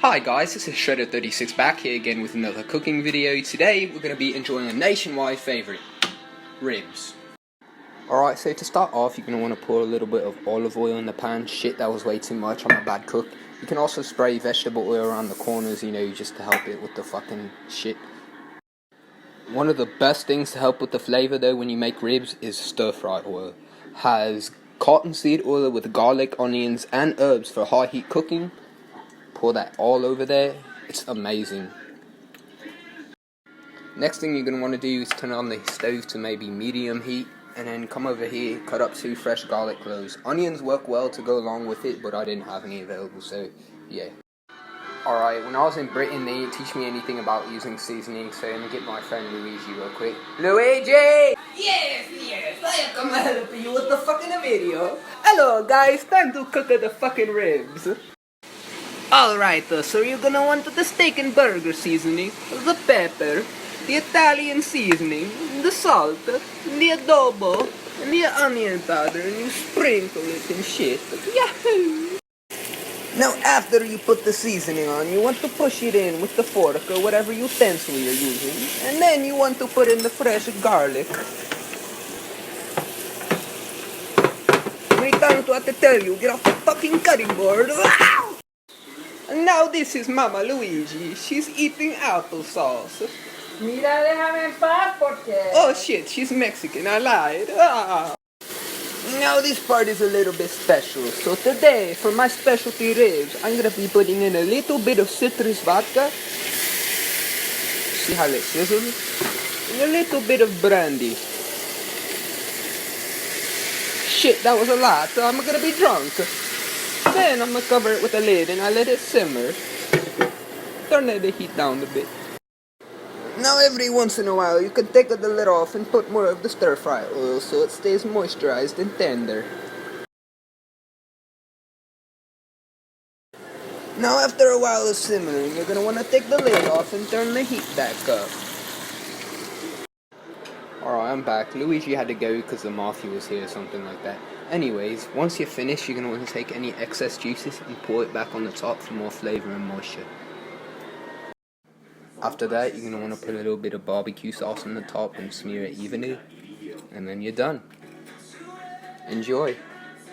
Hi guys, this is Shredder36 back here again with another cooking video. Today we're going to be enjoying a nationwide favourite, ribs. Alright, so to start off you're going to want to pour a little bit of olive oil in the pan. Shit, that was way too much, I'm a bad cook. You can also spray vegetable oil around the corners, you know, just to help it with the fucking shit. One of the best things to help with the flavour though when you make ribs is stir fry oil. Has cottonseed oil with garlic, onions and herbs for high heat cooking. Pour that all over there. It's amazing. Next thing you're going to want to do is turn on the stove to maybe medium heat. And then come over here, cut up 2 fresh garlic cloves. Onions work well to go along with it, but I didn't have any available, so yeah. Alright, when I was in Britain, they didn't teach me anything about using seasoning, so I'm going to get my friend Luigi real quick. Luigi! Yes, I come help you with the fucking video. Hello guys, time to cook the fucking ribs. Alright, so you're gonna want the steak and burger seasoning, the pepper, the Italian seasoning, the salt, the adobo, and the onion powder, and you sprinkle it and shit. Yahoo! Now after you put the seasoning on, you want to push it in with the fork or whatever utensil you're using, and then you want to put in the fresh garlic. How many times do I have to tell you, get off the fucking cutting board? And now this is Mama Luigi. She's eating applesauce. Mira, déjame en paz porque... Oh shit, she's Mexican. I lied. Ah. Now this part is a little bit special. So today, for my specialty ribs, I'm gonna be putting in a little bit of citrus vodka. See how it sizzles? And a little bit of brandy. Shit, that was a lot. So I'm gonna be drunk. Then I'm gonna cover it with a lid and I let it simmer. Turn the heat down a bit. Now every once in a while you can take the lid off and put more of the stir fry oil so it stays moisturized and tender. Now after a while of simmering, you're gonna want to take the lid off and turn the heat back up. Alright, I'm back. Luigi had to go because the mafia was here or something like that. Anyways, once you're finished, you're going to want to take any excess juices and pour it back on the top for more flavour and moisture. After that, you're going to want to put a little bit of barbecue sauce on the top and smear it evenly. And then you're done. Enjoy.